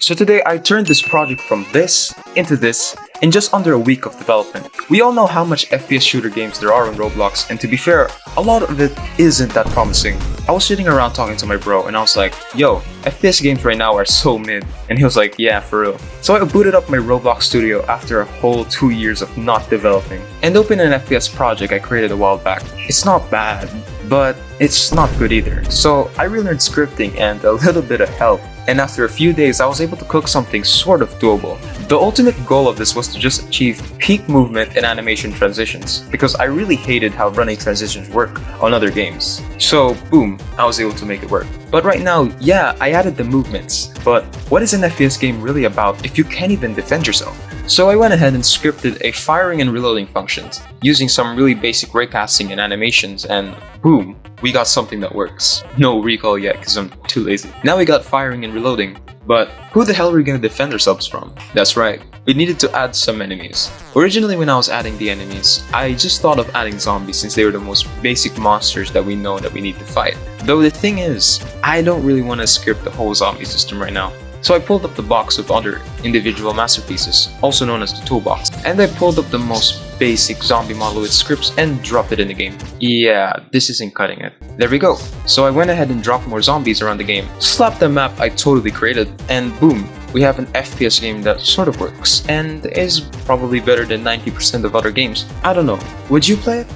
So today I turned this project from this into this in just under a week of development. We all know how much FPS shooter games there are on Roblox, and to be fair, a lot of it isn't that promising. I was sitting around talking to my bro and I was like, yo, FPS games right now are so mid. And he was like, yeah, for real. So I booted up my Roblox studio after a whole 2 years of not developing and opened an FPS project I created a while back. It's not bad, but it's not good either. So I relearned scripting and a little bit of help. And after a few days, I was able to cook something sort of doable. The ultimate goal of this was to just achieve peak movement and animation transitions, because I really hated how running transitions work on other games. So boom, I was able to make it work. But right now, yeah, I added the movements, but what is an FPS game really about if you can't even defend yourself? So I went ahead and scripted a firing and reloading functions, using some really basic raycasting and animations, and boom, we got something that works. No recall yet because I'm too lazy. Now we got firing and reloading, but who the hell are we gonna defend ourselves from? That's right, we needed to add some enemies. Originally when I was adding the enemies, I just thought of adding zombies since they were the most basic monsters that we know that we need to fight. Though the thing is, I don't really want to script the whole zombie system right now. So I pulled up the box of other individual masterpieces, also known as the toolbox, and I pulled up the most basic zombie model with scripts and dropped it in the game. Yeah, this isn't cutting it. There we go. So I went ahead and dropped more zombies around the game, slapped the map I totally created, and boom, we have an FPS game that sort of works, and is probably better than 90% of other games. I don't know, would you play it?